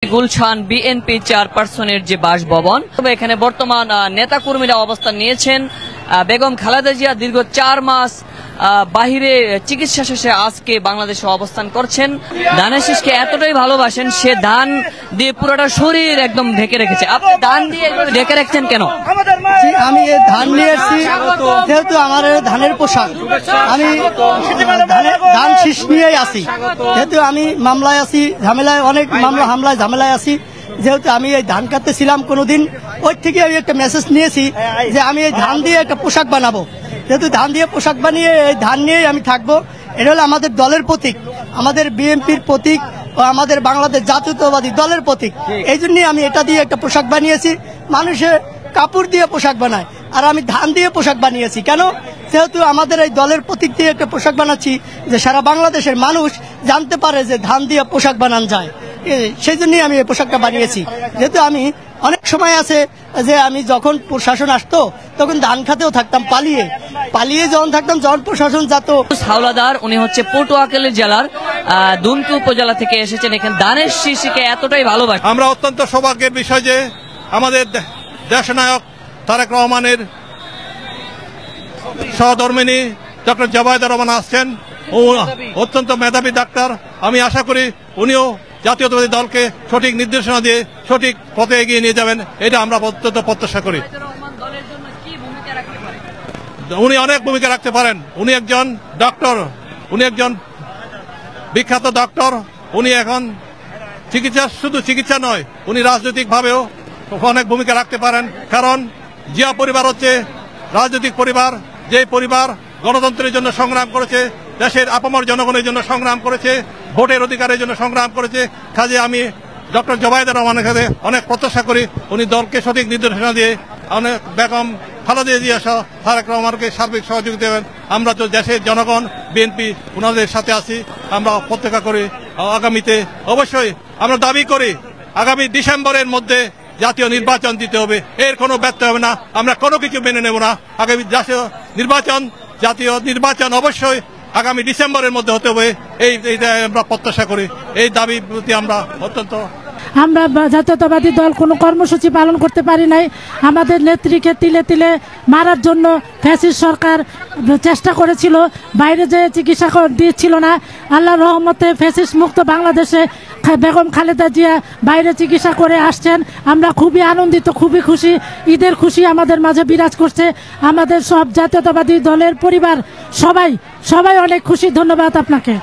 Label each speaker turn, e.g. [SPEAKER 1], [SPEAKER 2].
[SPEAKER 1] Gulshan BNP চেয়ারপারসনের যে বাসভবন, এখানে বর্তমান নেতা কর্মীরা অবস্থান নিয়েছেন। বেগম খালেদা জিয়া দীর্ঘ 4 মাস বাহিরে চিকিৎসা শেষে আজকে বাংলাদেশে অবস্থান করছেন। ধানের শীষকে এতটাই ভালোবাসেন, সে ধান দিয়ে পুরোটা শরীর একদম ঢেকে রেখেছে। আপনি ধান দিয়ে ঢেকে রাখছেন কেন?
[SPEAKER 2] আমি ধান নিয়ে এসেছি, যেহেতু আমার ধানের পোশাক, আমি ধান শীষ নিয়েই আসি। যেহেতু আমি মামলায় আছি, ঝামেলায়, অনেক মামলা হামলায় ঝামেলায় আছি। যেহেতু আমি এই ধান কাটতে ছিলাম কোনোদিন, ওই থেকে আমি একটা মেসেজ নিয়েছি যে আমি এই ধান দিয়ে একটা পোশাক বানাবো। যেহেতু ধান দিয়ে পোশাক বানিয়ে এই ধান নিয়েই আমি থাকবো। এটা হলো আমাদের দলের প্রতীক, আমাদের বিএনপির প্রতীক ও আমাদের বাংলাদেশ জাতীয়তাবাদী দলের প্রতীক। এই জন্যই আমি এটা দিয়ে একটা পোশাক বানিয়েছি। মানুষে কাপড় দিয়ে পোশাক বানায়, আর আমি ধান দিয়ে পোশাক বানিয়েছি। কেন? যেহেতু আমাদের এই দলের প্রতীক দিয়ে একটা পোশাক বানাচ্ছি, যে সারা বাংলাদেশের মানুষ জানতে পারে যে ধান দিয়ে পোশাক বানানো যায়। সেই জন্যই আমি এই পোশাকটা বানিয়েছি। যেহেতু আমি অনেক সময় আছে যে আমি যখন প্রশাসন আসতো তখন ধান খাতেও থাকতাম, পালিয়ে যখন থাকতাম, যখন প্রশাসন যেত।
[SPEAKER 1] হাওলাদার, উনি হচ্ছে পটুয়াখালী জেলার দুমকি উপজেলা থেকে এসেছেন। এখানে ধানের শীষকে এতটাই ভালোবাসেন।
[SPEAKER 3] আমরা অত্যন্ত সৌভাগ্যের বিষয় যে আমাদের দেশনায়ক তারেক রহমানের সহধর্মিনী ডক্টর জবায়েদা রহমান আসছেন। ও অত্যন্ত মেধাবী ডাক্তার। আমি আশা করি উনিও জাতীয়তাবাদী দলকে সঠিক নির্দেশনা দিয়ে সঠিক পথে এগিয়ে নিয়ে যাবেন, এটা আমরা অত্যন্ত প্রত্যাশা করি। উনি অনেক ভূমিকা রাখতে পারেন। উনি একজন ডক্টর, উনি একজন বিখ্যাত ডক্টর। উনি এখন শুধু চিকিৎসা নয়, উনি রাজনৈতিকভাবেও অনেক ভূমিকা রাখতে পারেন। কারণ জিয়া পরিবার হচ্ছে রাজনৈতিক পরিবার, যে পরিবার গণতন্ত্রের জন্য সংগ্রাম করেছে, দেশের আপামর জনগণের জন্য সংগ্রাম করেছে, ভোটের অধিকারের জন্য সংগ্রাম করেছে। কাজে আমি ডক্টর জবায়েদা রহমানের কাছে অনেক প্রত্যাশা করি উনি দলকে সঠিক নির্দেশনা দিয়ে অনেক বেগম খালেদা জিয়া সহ তারেক রহমানকে সার্বিক সহযোগিতা দেবেন। আমরা তো দেশের জনগণ, বিএনপি ওনাদের সাথে আছি। আমরা প্রত্যাশা করি আগামীতে অবশ্যই আমরা দাবি করি আগামী ডিসেম্বরের মধ্যে জাতীয় নির্বাচন দিতে হবে। এর কোনো ব্যর্থ হবে না, আমরা কোনো কিছু মেনে নেব না। আগামী জাতীয় নির্বাচন অবশ্যই আগামী ডিসেম্বরের মধ্যে হতে হবে, এইটা আমরা প্রত্যাশা করি। এই দাবির প্রতি আমরা
[SPEAKER 4] আমরা জাতীয়তাবাদী দল কোনো কর্মসূচি পালন করতে পারি নাই। আমাদের নেত্রীকে তিলে তিলে মারার জন্য ফ্যাসিস্ট সরকার চেষ্টা করেছিল, বাইরে যে চিকিৎসা দিচ্ছিল না। আল্লাহর রহমতে ফ্যাসিস্ট মুক্ত বাংলাদেশে বেগম খালেদা জিয়া বাইরে চিকিৎসা করে আসছেন। আমরা খুবই আনন্দিত, খুবই খুশি। ঈদের খুশি আমাদের মাঝে বিরাজ করছে। আমাদের সব জাতীয়তাবাদী দলের পরিবার সবাই অনেক খুশি। ধন্যবাদ আপনাকে।